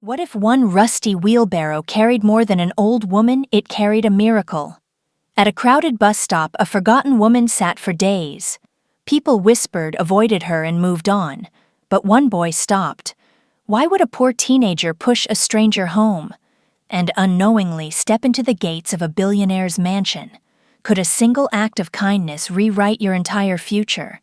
What if one rusty wheelbarrow carried more than an old woman? It carried a miracle. At a crowded bus stop, a forgotten woman sat for days. People whispered, avoided her, and moved on. But one boy stopped. Why would a poor teenager push a stranger home? And unknowingly step into the gates of a billionaire's mansion? Could a single act of kindness rewrite your entire future?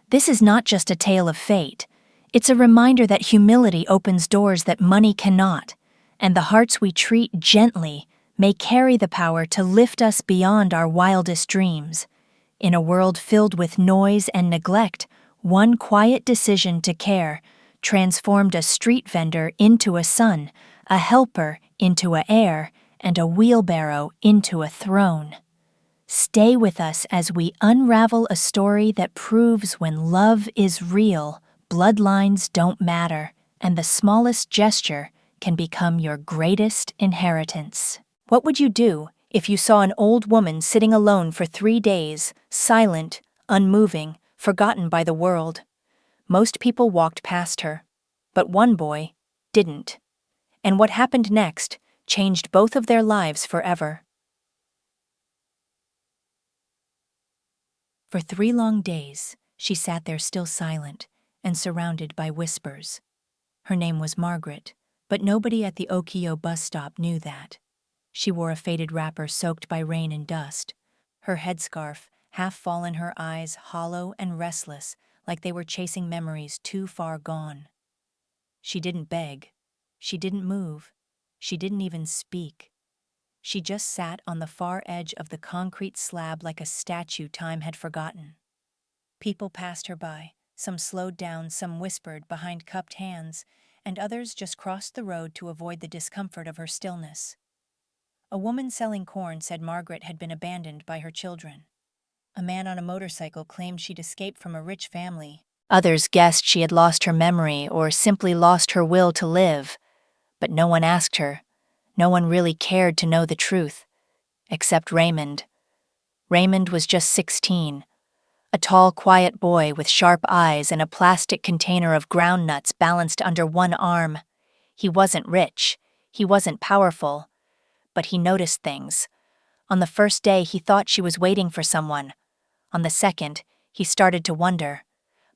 This is not just a tale of fate. It's a reminder that humility opens doors that money cannot, and the hearts we treat gently may carry the power to lift us beyond our wildest dreams. In a world filled with noise and neglect, one quiet decision to care transformed a street vendor into a son, a helper into an heir, and a wheelbarrow into a throne. Stay with us as we unravel a story that proves when love is real, bloodlines don't matter, and the smallest gesture can become your greatest inheritance. What would you do if you saw an old woman sitting alone for 3 days, silent, unmoving, forgotten by the world? Most people walked past her, but one boy didn't. And what happened next changed both of their lives forever. For 3 long days, she sat there still silent and surrounded by whispers. Her name was Margaret, but nobody at the Okio bus stop knew that. She wore a faded wrapper soaked by rain and dust, her headscarf half fallen, her eyes hollow and restless, like they were chasing memories too far gone. She didn't beg. She didn't move. She didn't even speak. She just sat on the far edge of the concrete slab like a statue time had forgotten. People passed her by. Some slowed down, some whispered behind cupped hands, and others just crossed the road to avoid the discomfort of her stillness. A woman selling corn said Margaret had been abandoned by her children. A man on a motorcycle claimed she'd escaped from a rich family. Others guessed she had lost her memory or simply lost her will to live. But no one asked her. No one really cared to know the truth. Except Raymond. Raymond was just 16. A tall, quiet boy with sharp eyes and a plastic container of ground nuts balanced under one arm. He wasn't rich. He wasn't powerful. But he noticed things. On the first day, he thought she was waiting for someone. On the second, he started to wonder.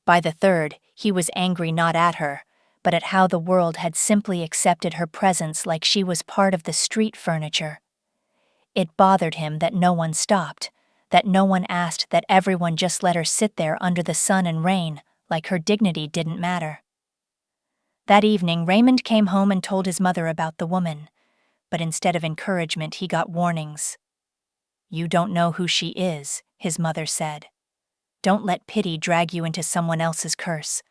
By the third, he was angry not at her, but at how the world had simply accepted her presence like she was part of the street furniture. It bothered him that no one stopped, that no one asked, that everyone just let her sit there under the sun and rain, like her dignity didn't matter. That evening, Raymond came home and told his mother about the woman, but instead of encouragement, he got warnings. "You don't know who she is," his mother said. "Don't let pity drag you into someone else's curse."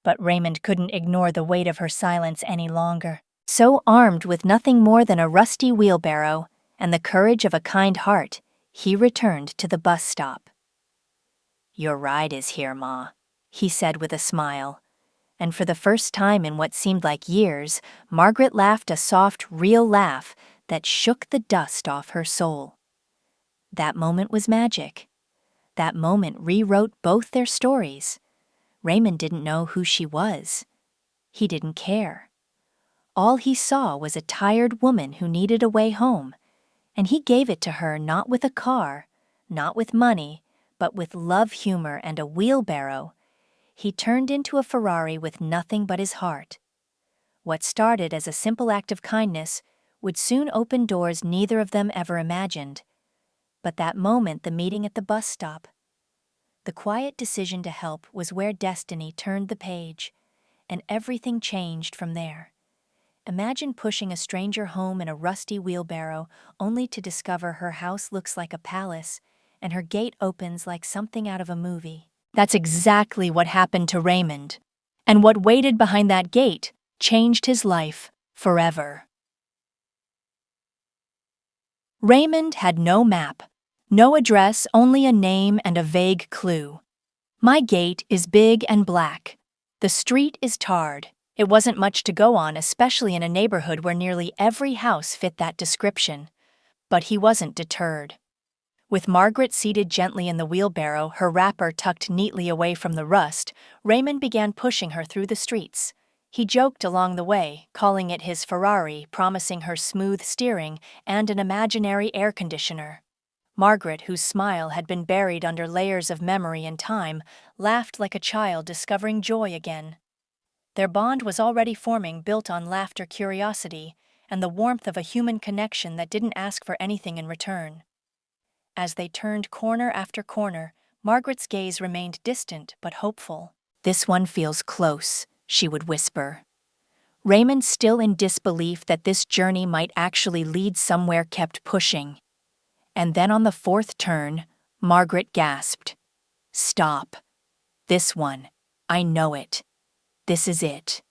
But Raymond couldn't ignore the weight of her silence any longer. So, armed with nothing more than a rusty wheelbarrow and the courage of a kind heart, he returned to the bus stop. "Your ride is here, Ma," he said with a smile. And for the first time in what seemed like years, Margaret laughed a soft, real laugh that shook the dust off her soul. That moment was magic. That moment rewrote both their stories. Raymond didn't know who she was. He didn't care. All he saw was a tired woman who needed a way home, and he gave it to her not with a car, not with money, but with love, humor, and a wheelbarrow. He turned into a Ferrari with nothing but his heart. What started as a simple act of kindness would soon open doors neither of them ever imagined. But that moment, the meeting at the bus stop, the quiet decision to help was where destiny turned the page, and everything changed from there. Imagine pushing a stranger home in a rusty wheelbarrow only to discover her house looks like a palace and her gate opens like something out of a movie. That's exactly what happened to Raymond, and what waited behind that gate changed his life forever. Raymond had no map, no address, only a name and a vague clue. My gate is big and black. The street is tarred. It wasn't much to go on, especially in a neighborhood where nearly every house fit that description. But he wasn't deterred. With Margaret seated gently in the wheelbarrow, her wrapper tucked neatly away from the rust, Raymond began pushing her through the streets. He joked along the way, calling it his Ferrari, promising her smooth steering and an imaginary air conditioner. Margaret, whose smile had been buried under layers of memory and time, laughed like a child discovering joy again. Their bond was already forming, built on laughter, curiosity, and the warmth of a human connection that didn't ask for anything in return. As they turned corner after corner, Margaret's gaze remained distant but hopeful. "This one feels close," she would whisper. Raymond, still in disbelief that this journey might actually lead somewhere, kept pushing. And then on the fourth turn, Margaret gasped. "Stop. This one. I know it. This is it."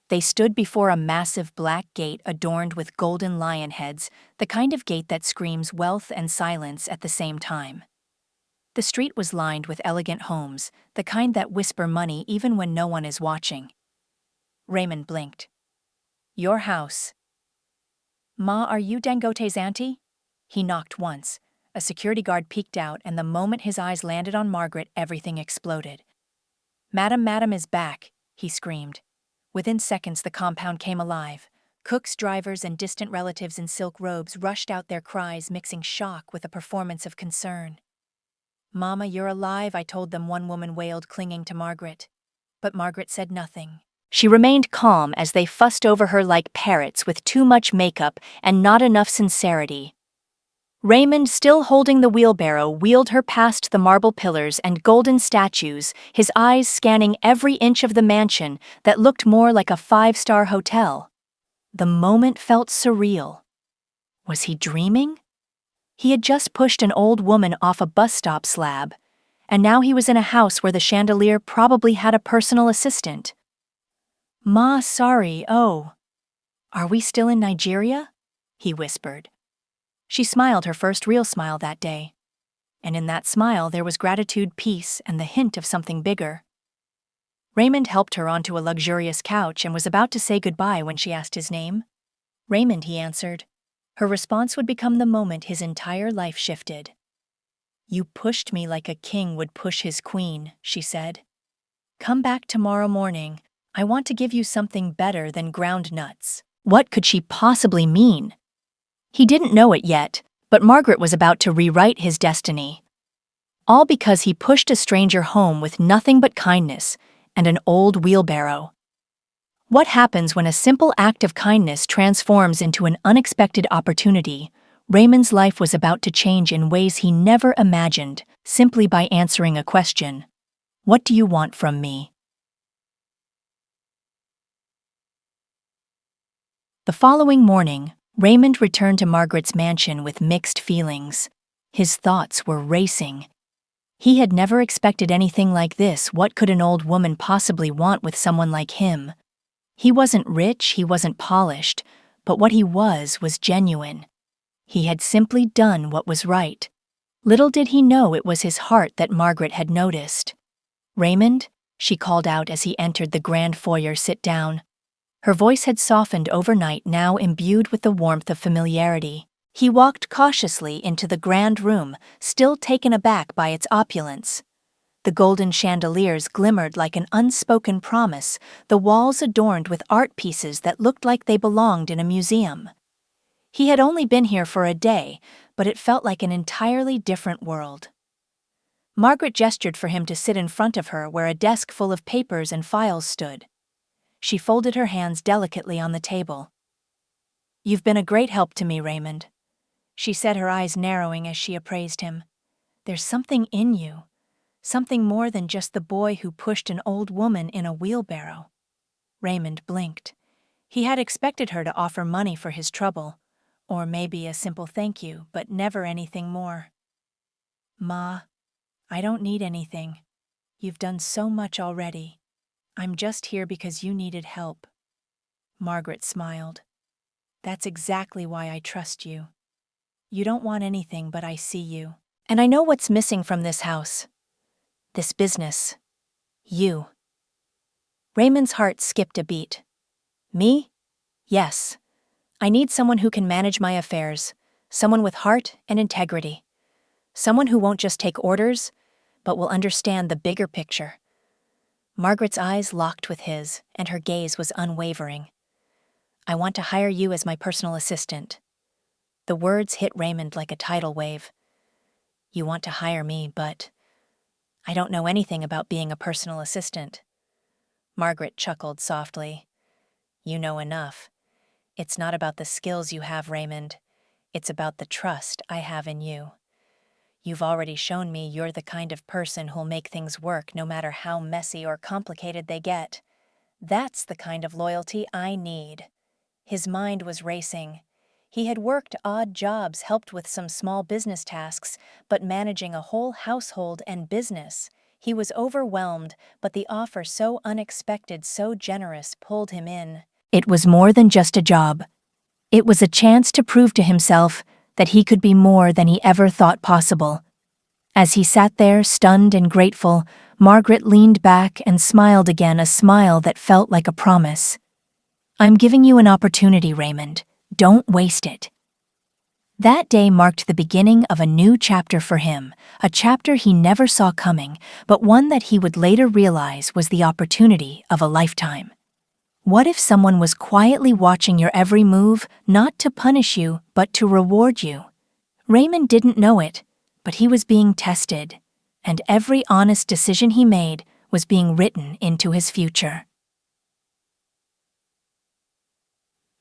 They stood before a massive black gate adorned with golden lion heads, the kind of gate that screams wealth and silence at the same time. The street was lined with elegant homes, the kind that whisper money even when no one is watching. Raymond blinked. "Your house." "Ma, are you Dangote's auntie?" He knocked once. A security guard peeked out, and the moment his eyes landed on Margaret, everything exploded. Madam is back," he screamed. Within seconds, the compound came alive. Cooks, drivers, and distant relatives in silk robes rushed out, their cries mixing shock with a performance of concern. "Mama, you're alive," I told them, one woman wailed, clinging to Margaret. But Margaret said nothing. She remained calm as they fussed over her like parrots, with too much makeup and not enough sincerity. Raymond, still holding the wheelbarrow, wheeled her past the marble pillars and golden statues, his eyes scanning every inch of the mansion that looked more like a five-star hotel. The moment felt surreal. Was he dreaming? He had just pushed an old woman off a bus stop slab, and now he was in a house where the chandelier probably had a personal assistant. "Ma, sorry, oh. Are we still in Nigeria?" he whispered. She smiled, her first real smile that day. And in that smile there was gratitude, peace, and the hint of something bigger. Raymond helped her onto a luxurious couch and was about to say goodbye when she asked his name. "Raymond," he answered. Her response would become the moment his entire life shifted. "You pushed me like a king would push his queen," she said. "Come back tomorrow morning. I want to give you something better than ground nuts." What could she possibly mean? He didn't know it yet, but Margaret was about to rewrite his destiny. All because he pushed a stranger home with nothing but kindness and an old wheelbarrow. What happens when a simple act of kindness transforms into an unexpected opportunity? Raymond's life was about to change in ways he never imagined, simply by answering a question. "What do you want from me?" The following morning, Raymond returned to Margaret's mansion with mixed feelings. His thoughts were racing. He had never expected anything like this. What could an old woman possibly want with someone like him? He wasn't rich, he wasn't polished, but what he was genuine. He had simply done what was right. Little did he know it was his heart that Margaret had noticed. "Raymond," she called out as he entered the grand foyer. "Sit down." Her voice had softened overnight, now imbued with the warmth of familiarity. He walked cautiously into the grand room, still taken aback by its opulence. The golden chandeliers glimmered like an unspoken promise, the walls adorned with art pieces that looked like they belonged in a museum. He had only been here for a day, but it felt like an entirely different world. Margaret gestured for him to sit in front of her where a desk full of papers and files stood. She folded her hands delicately on the table. "You've been a great help to me, Raymond," she said, her eyes narrowing as she appraised him. "There's something in you, something more than just the boy who pushed an old woman in a wheelbarrow." Raymond blinked. He had expected her to offer money for his trouble, or maybe a simple thank you, but never anything more. "Ma, I don't need anything. You've done so much already. I'm just here because you needed help." Margaret smiled. "That's exactly why I trust you. You don't want anything, but I see you. And I know what's missing from this house. This business. You." Raymond's heart skipped a beat. "Me? Yes. I need someone who can manage my affairs, someone with heart and integrity. Someone who won't just take orders, but will understand the bigger picture. Margaret's eyes locked with his, and her gaze was unwavering. "I want to hire you as my personal assistant." The words hit Raymond like a tidal wave. "You want to hire me, but I don't know anything about being a personal assistant." Margaret chuckled softly. "You know enough. It's not about the skills you have, Raymond. It's about the trust I have in you. You've already shown me you're the kind of person who'll make things work no matter how messy or complicated they get. That's the kind of loyalty I need." His mind was racing. He had worked odd jobs, helped with some small business tasks, but managing a whole household and business. He was overwhelmed, but the offer so unexpected, so generous, pulled him in. It was more than just a job. It was a chance to prove to himself that he could be more than he ever thought possible. As he sat there, stunned and grateful, Margaret leaned back and smiled again, a smile that felt like a promise. "I'm giving you an opportunity, Raymond. Don't waste it." That day marked the beginning of a new chapter for him, a chapter he never saw coming, but one that he would later realize was the opportunity of a lifetime. What if someone was quietly watching your every move, not to punish you, but to reward you? Raymond didn't know it, but he was being tested, and every honest decision he made was being written into his future.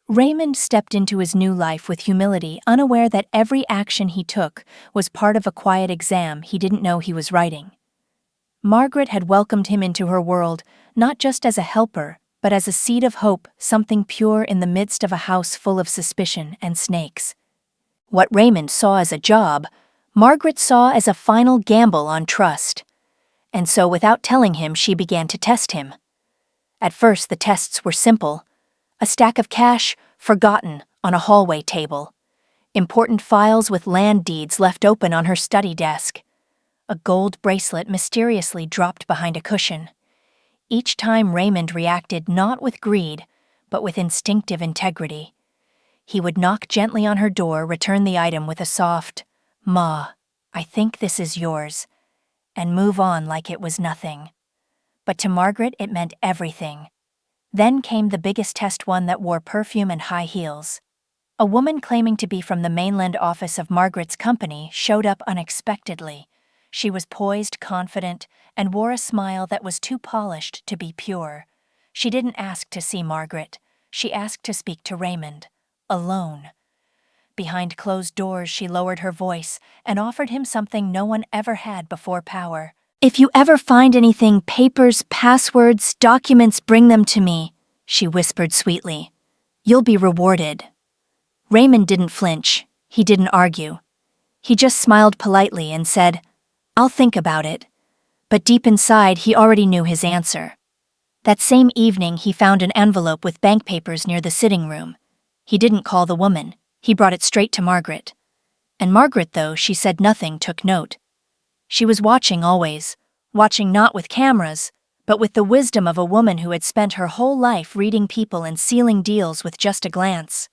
Raymond stepped into his new life with humility, unaware that every action he took was part of a quiet exam he didn't know he was writing. Margaret had welcomed him into her world, not just as a helper, but as a seed of hope, something pure in the midst of a house full of suspicion and snakes. What Raymond saw as a job, Margaret saw as a final gamble on trust. And so, without telling him, she began to test him. At first, the tests were simple. A stack of cash, forgotten, on a hallway table. Important files with land deeds left open on her study desk. A gold bracelet mysteriously dropped behind a cushion. Each time Raymond reacted not with greed, but with instinctive integrity. He would knock gently on her door, return the item with a soft, "Ma, I think this is yours," and move on like it was nothing. But to Margaret it meant everything. Then came the biggest test, one that wore perfume and high heels. A woman claiming to be from the mainland office of Margaret's company showed up unexpectedly. She was poised, confident, and wore a smile that was too polished to be pure. She didn't ask to see Margaret. She asked to speak to Raymond, alone. Behind closed doors, she lowered her voice and offered him something no one ever had before: power. "If you ever find anything, papers, passwords, documents, bring them to me," she whispered sweetly. "You'll be rewarded." Raymond didn't flinch. He didn't argue. He just smiled politely and said, "I'll think about it." But deep inside, he already knew his answer. That same evening, he found an envelope with bank papers near the sitting room. He didn't call the woman. He brought it straight to Margaret. And Margaret, though she said nothing, took note. She was watching always, watching not with cameras, but with the wisdom of a woman who had spent her whole life reading people and sealing deals with just a glance.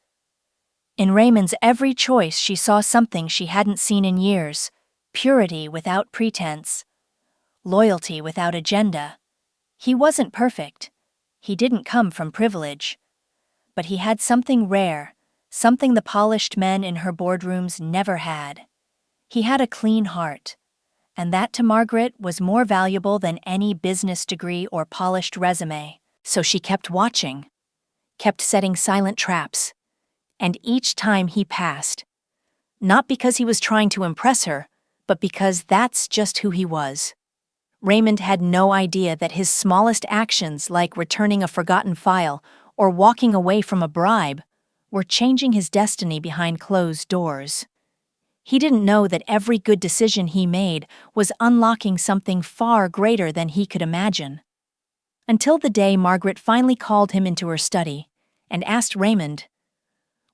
In Raymond's every choice, she saw something she hadn't seen in years: purity without pretense, loyalty without agenda. He wasn't perfect. He didn't come from privilege. But he had something rare, something the polished men in her boardrooms never had. He had a clean heart. And that, to Margaret, was more valuable than any business degree or polished resume. So she kept watching, kept setting silent traps. And each time he passed, not because he was trying to impress her, but because that's just who he was. Raymond had no idea that his smallest actions, like returning a forgotten file or walking away from a bribe, were changing his destiny behind closed doors. He didn't know that every good decision he made was unlocking something far greater than he could imagine. Until the day Margaret finally called him into her study and asked Raymond,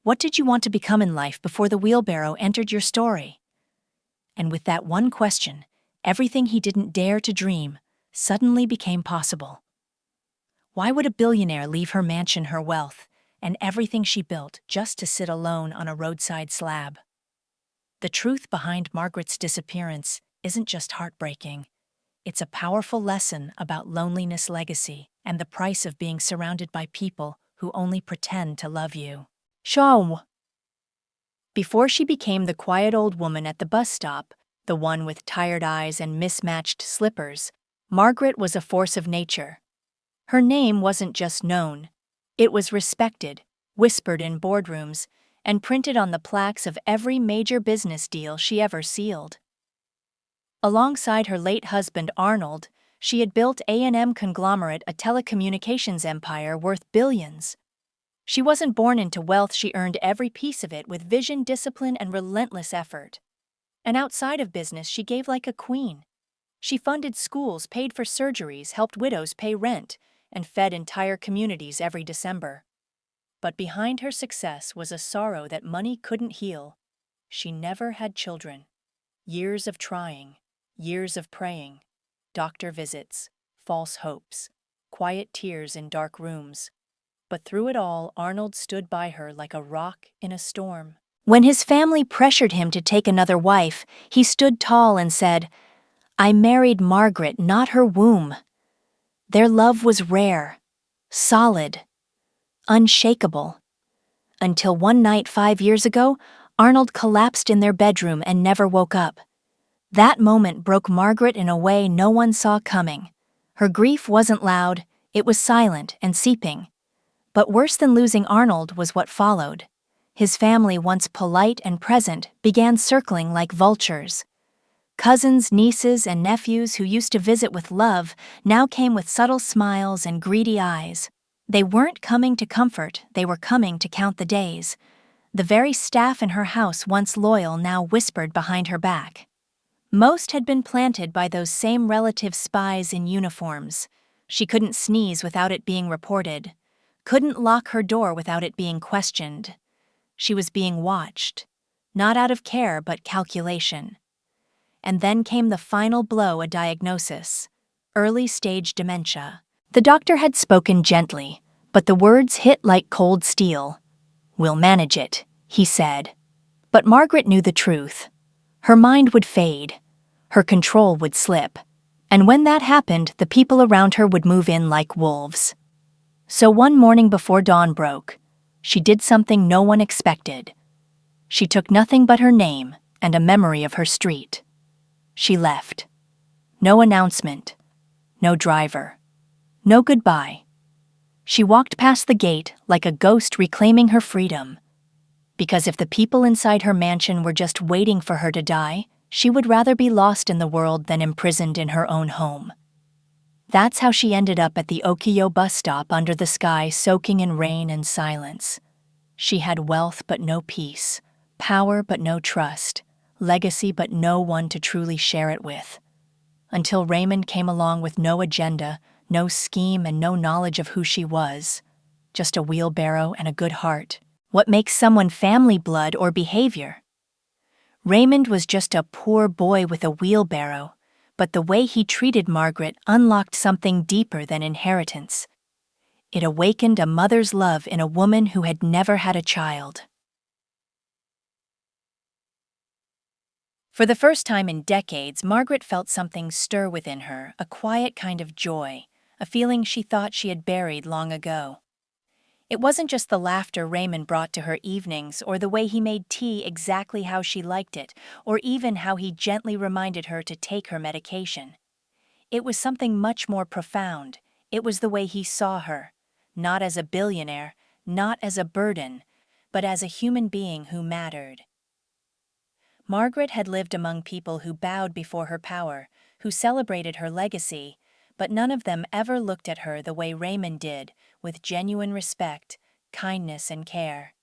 "What did you want to become in life before the wheelbarrow entered your story?" And with that one question, everything he didn't dare to dream suddenly became possible. Why would a billionaire leave her mansion, her wealth, and everything she built just to sit alone on a roadside slab? The truth behind Margaret's disappearance isn't just heartbreaking. It's a powerful lesson about loneliness legacy and the price of being surrounded by people who only pretend to love you. Shaw. Before she became the quiet old woman at the bus stop, the one with tired eyes and mismatched slippers, Margaret was a force of nature. Her name wasn't just known. It was respected, whispered in boardrooms, and printed on the plaques of every major business deal she ever sealed. Alongside her late husband Arnold, she had built A&M Conglomerate, a telecommunications empire worth billions. She wasn't born into wealth, she earned every piece of it with vision, discipline, and relentless effort. And outside of business, she gave like a queen. She funded schools, paid for surgeries, helped widows pay rent, and fed entire communities every December. But behind her success was a sorrow that money couldn't heal. She never had children. Years of trying, years of praying, doctor visits, false hopes, quiet tears in dark rooms. But through it all, Arnold stood by her like a rock in a storm. When his family pressured him to take another wife, he stood tall and said, "I married Margaret, not her womb." Their love was rare, solid, unshakable. Until one night 5 years ago, Arnold collapsed in their bedroom and never woke up. That moment broke Margaret in a way no one saw coming. Her grief wasn't loud, it was silent and seeping. But worse than losing Arnold was what followed. His family, once polite and present, began circling like vultures. Cousins, nieces, and nephews who used to visit with love now came with subtle smiles and greedy eyes. They weren't coming to comfort, they were coming to count the days. The very staff in her house, once loyal, now whispered behind her back. Most had been planted by those same relative spies in uniforms. She couldn't sneeze without it being reported, couldn't lock her door without it being questioned. She was being watched, not out of care but calculation. And then came the final blow, a diagnosis: early-stage dementia. The doctor had spoken gently, but the words hit like cold steel. "We'll manage it," he said. But Margaret knew the truth. Her mind would fade. Her control would slip. And when that happened, the people around her would move in like wolves. So one morning before dawn broke, she did something no one expected. She took nothing but her name and a memory of her street. She left. No announcement. No driver. No goodbye. She walked past the gate like a ghost reclaiming her freedom. Because if the people inside her mansion were just waiting for her to die, she would rather be lost in the world than imprisoned in her own home. That's how she ended up at the Okio bus stop under the sky, soaking in rain and silence. She had wealth but no peace, power but no trust, legacy but no one to truly share it with. Until Raymond came along with no agenda, no scheme, and no knowledge of who she was. Just a wheelbarrow and a good heart. What makes someone family, blood, or behavior? Raymond was just a poor boy with a wheelbarrow, but the way he treated Margaret unlocked something deeper than inheritance. It awakened a mother's love in a woman who had never had a child. For the first time in decades, Margaret felt something stir within her, a quiet kind of joy, a feeling she thought she had buried long ago. It wasn't just the laughter Raymond brought to her evenings, or the way he made tea exactly how she liked it, or even how he gently reminded her to take her medication. It was something much more profound. It was the way he saw her, not as a billionaire, not as a burden, but as a human being who mattered. Margaret had lived among people who bowed before her power, who celebrated her legacy, but none of them ever looked at her the way Raymond did, with genuine respect, kindness, and care.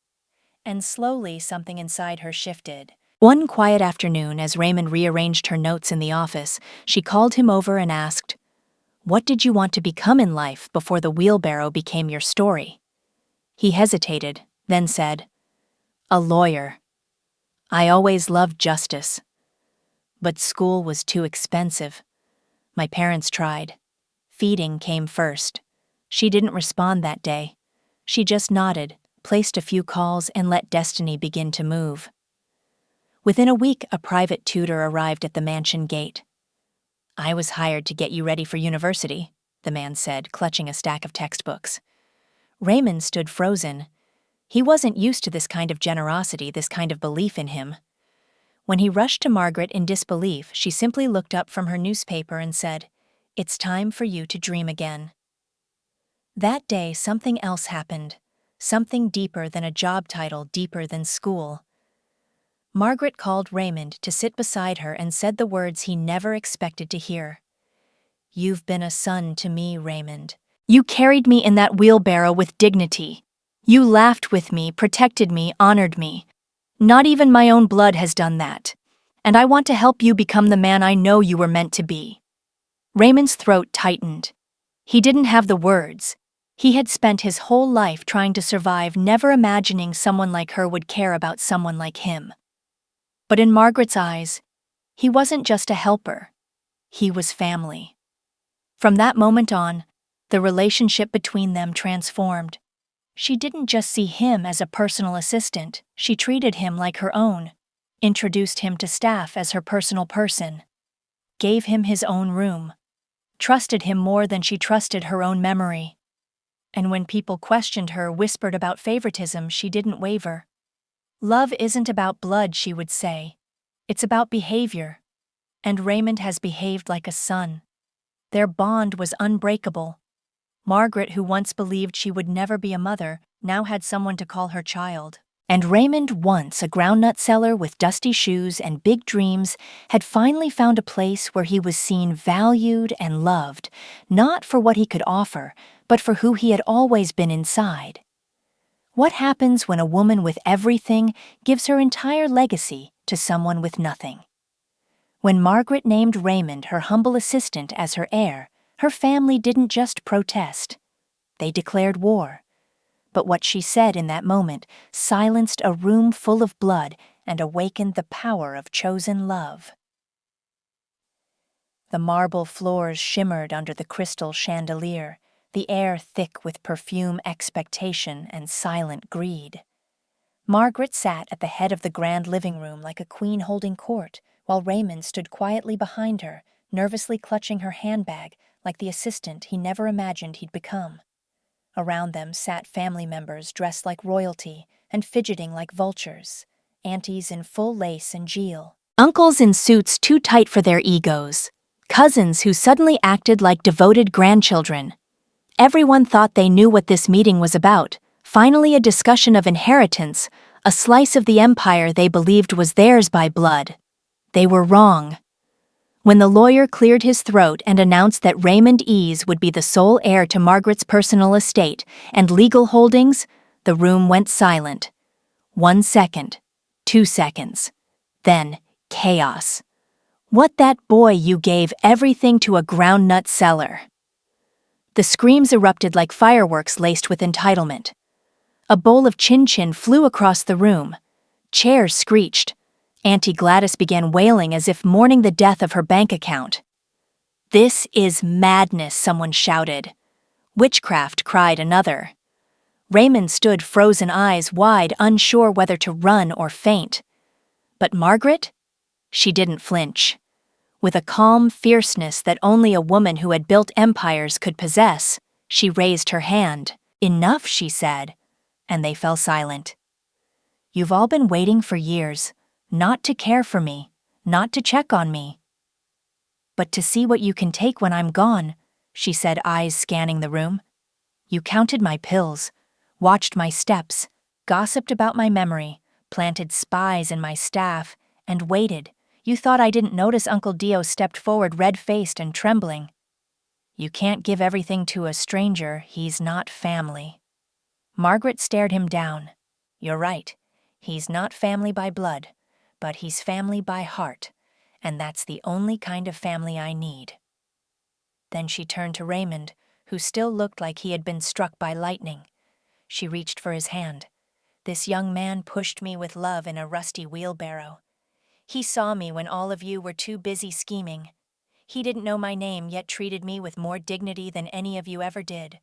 And slowly something inside her shifted. One quiet afternoon, as Raymond rearranged her notes in the office, she called him over and asked, "What did you want to become in life before the wheelbarrow became your story?" He hesitated, then said, "A lawyer. I always loved justice. But school was too expensive. My parents tried. Feeding came first. She didn't respond that day. She just nodded, placed a few calls, and let destiny begin to move. Within a week, a private tutor arrived at the mansion gate. I was hired to get you ready for university, the man said, clutching a stack of textbooks. Raymond stood frozen. He wasn't used to this kind of generosity, this kind of belief in him. When he rushed to Margaret in disbelief, she simply looked up from her newspaper and said, "It's time for you to dream again." That day, something else happened. Something deeper than a job title, deeper than school. Margaret called Raymond to sit beside her and said the words he never expected to hear. "You've been a son to me, Raymond. You carried me in that wheelbarrow with dignity. You laughed with me, protected me, honored me. Not even my own blood has done that. And I want to help you become the man I know you were meant to be." Raymond's throat tightened. He didn't have the words. He had spent his whole life trying to survive, never imagining someone like her would care about someone like him. But in Margaret's eyes, he wasn't just a helper. He was family. From that moment on, the relationship between them transformed. She didn't just see him as a personal assistant, she treated him like her own, introduced him to staff as her personal person, gave him his own room, trusted him more than she trusted her own memory. And when people questioned her, whispered about favoritism, she didn't waver. "Love isn't about blood," she would say. "It's about behavior." And Raymond has behaved like a son. Their bond was unbreakable. Margaret, who once believed she would never be a mother, now had someone to call her child. And Raymond, once a groundnut seller with dusty shoes and big dreams, had finally found a place where he was seen, valued, and loved, not for what he could offer, but for who he had always been inside. What happens when a woman with everything gives her entire legacy to someone with nothing? When Margaret named Raymond, her humble assistant, as her heir, her family didn't just protest. They declared war. But what she said in that moment silenced a room full of blood and awakened the power of chosen love. The marble floors shimmered under the crystal chandelier, the air thick with perfume, expectation, and silent greed. Margaret sat at the head of the grand living room like a queen holding court, while Raymond stood quietly behind her, nervously clutching her handbag like the assistant he never imagined he'd become. Around them sat family members dressed like royalty and fidgeting like vultures, aunties in full lace and geal, uncles in suits too tight for their egos, cousins who suddenly acted like devoted grandchildren. Everyone thought they knew what this meeting was about, finally a discussion of inheritance, a slice of the empire they believed was theirs by blood. They were wrong. When the lawyer cleared his throat and announced that Raymond Ease would be the sole heir to Margaret's personal estate and legal holdings, the room went silent. 1 second, 2 seconds, then chaos. "What, that boy you gave everything to a groundnut seller?" The screams erupted like fireworks laced with entitlement. A bowl of chin-chin flew across the room. Chairs screeched. Auntie Gladys began wailing as if mourning the death of her bank account. "This is madness," someone shouted. "Witchcraft," cried another. Raymond stood, frozen, eyes wide, unsure whether to run or faint. But Margaret? She didn't flinch. With a calm fierceness that only a woman who had built empires could possess, she raised her hand. "Enough," she said, and they fell silent. "You've all been waiting for years. Not to care for me, not to check on me, but to see what you can take when I'm gone," she said, eyes scanning the room. "You counted my pills, watched my steps, gossiped about my memory, planted spies in my staff, and waited. You thought I didn't notice." Uncle Dio stepped forward, red-faced and trembling. "You can't give everything to a stranger. He's not family." Margaret stared him down. "You're right. He's not family by blood. But he's family by heart, and that's the only kind of family I need." Then she turned to Raymond, who still looked like he had been struck by lightning. She reached for his hand. "This young man pushed me with love in a rusty wheelbarrow. He saw me when all of you were too busy scheming. He didn't know my name, yet treated me with more dignity than any of you ever did."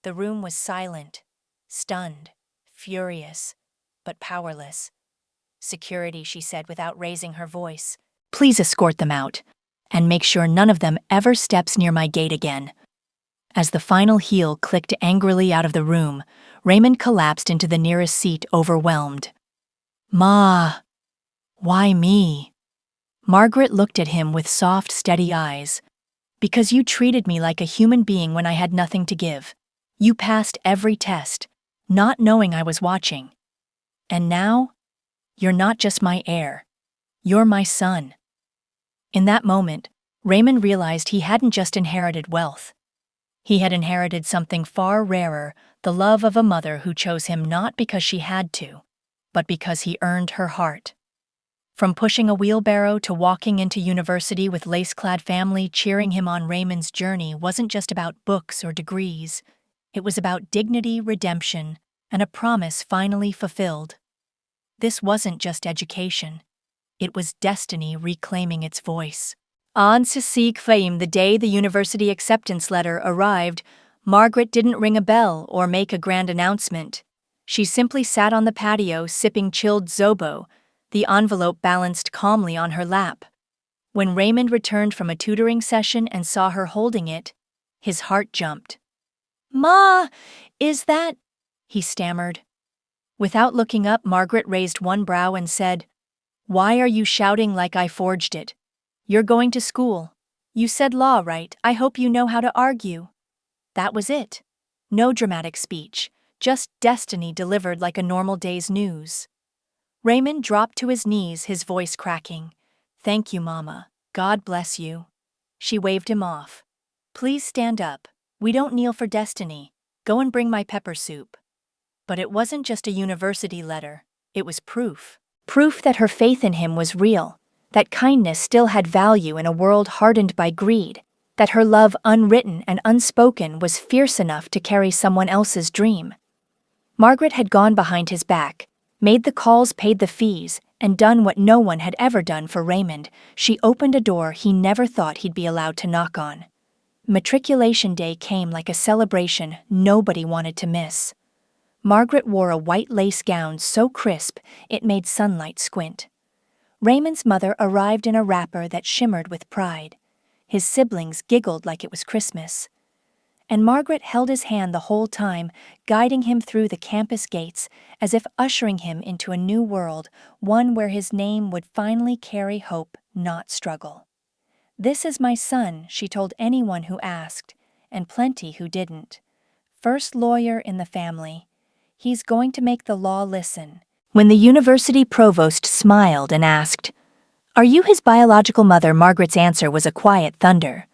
The room was silent, stunned, furious, but powerless. "Security," she said without raising her voice. "Please escort them out." and make sure none of them ever steps near my gate again." As the final heel clicked angrily out of the room, Raymond collapsed into the nearest seat, overwhelmed. "Ma, why me?" Margaret looked at him with soft, steady eyes. "Because you treated me like a human being when I had nothing to give. You passed every test, not knowing I was watching. And now, you're not just my heir. You're my son." In that moment, Raymond realized he hadn't just inherited wealth. He had inherited something far rarer, the love of a mother who chose him not because she had to, but because he earned her heart. From pushing a wheelbarrow to walking into university with lace-clad family cheering him on, Raymond's journey wasn't just about books or degrees. It was about dignity, redemption, and a promise finally fulfilled. This wasn't just education. It was destiny reclaiming its voice. On Sisig Fame, the day the university acceptance letter arrived, Margaret didn't ring a bell or make a grand announcement. She simply sat on the patio sipping chilled Zobo, the envelope balanced calmly on her lap. When Raymond returned from a tutoring session and saw her holding it, his heart jumped. "Ma, is that—" he stammered. Without looking up, Margaret raised one brow and said, "Why are you shouting like I forged it? You're going to school. You said law, right? I hope you know how to argue." That was it. No dramatic speech, just destiny delivered like a normal day's news. Raymond dropped to his knees, his voice cracking. "Thank you, Mama. God bless you." She waved him off. "Please stand up. We don't kneel for destiny. Go and bring my pepper soup." But it wasn't just a university letter. It was proof. Proof that her faith in him was real, that kindness still had value in a world hardened by greed, that her love, unwritten and unspoken, was fierce enough to carry someone else's dream. Margaret had gone behind his back, made the calls, paid the fees, and done what no one had ever done for Raymond. She opened a door he never thought he'd be allowed to knock on. Matriculation day came like a celebration nobody wanted to miss. Margaret wore a white lace gown so crisp it made sunlight squint. Raymond's mother arrived in a wrapper that shimmered with pride. His siblings giggled like it was Christmas. And Margaret held his hand the whole time, guiding him through the campus gates, as if ushering him into a new world, one where his name would finally carry hope, not struggle. "This is my son," she told anyone who asked, and plenty who didn't. "First lawyer in the family. He's going to make the law listen." When the university provost smiled and asked, "Are you his biological mother?" Margaret's answer was a quiet thunder.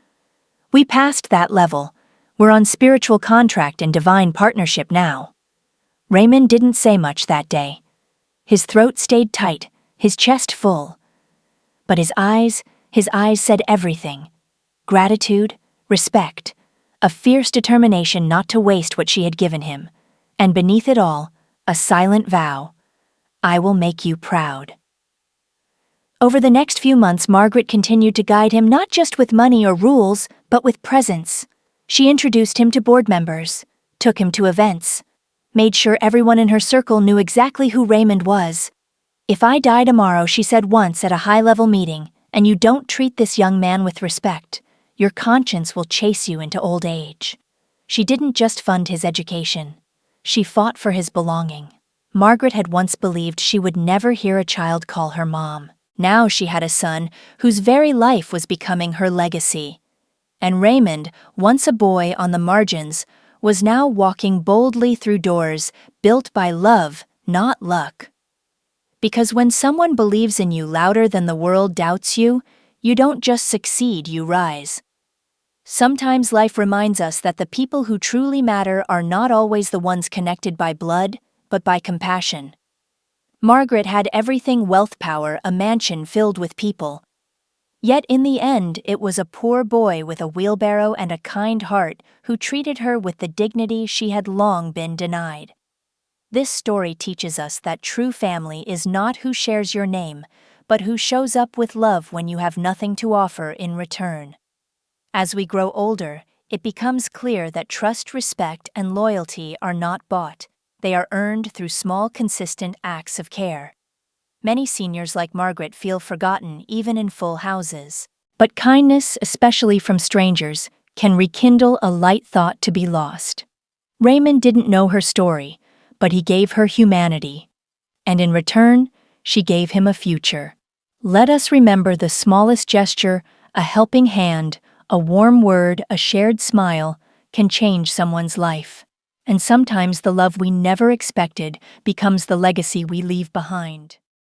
"We passed that level. We're on spiritual contract and divine partnership now." Raymond didn't say much that day. His throat stayed tight, his chest full. But his eyes said everything. Gratitude, respect, a fierce determination not to waste what she had given him. And beneath it all, a silent vow: "I will make you proud." Over the next few months, Margaret continued to guide him not just with money or rules, but with presence. She introduced him to board members, took him to events, made sure everyone in her circle knew exactly who Raymond was. "If I die tomorrow," she said once at a high-level meeting, "and you don't treat this young man with respect, your conscience will chase you into old age." She didn't just fund his education. She fought for his belonging. Margaret had once believed she would never hear a child call her mom. Now she had a son whose very life was becoming her legacy. And Raymond, once a boy on the margins, was now walking boldly through doors built by love, not luck. Because when someone believes in you louder than the world doubts you, you don't just succeed, you rise. Sometimes life reminds us that the people who truly matter are not always the ones connected by blood, but by compassion. Margaret had everything: wealth, power, a mansion filled with people. Yet in the end, it was a poor boy with a wheelbarrow and a kind heart who treated her with the dignity she had long been denied. This story teaches us that true family is not who shares your name, but who shows up with love when you have nothing to offer in return. As we grow older, it becomes clear that trust, respect, and loyalty are not bought. They are earned through small, consistent acts of care. Many seniors like Margaret feel forgotten even in full houses. But kindness, especially from strangers, can rekindle a light thought to be lost. Raymond didn't know her story, but he gave her humanity. And in return, she gave him a future. Let us remember the smallest gesture, a helping hand, a warm word, a shared smile, can change someone's life. And sometimes the love we never expected becomes the legacy we leave behind.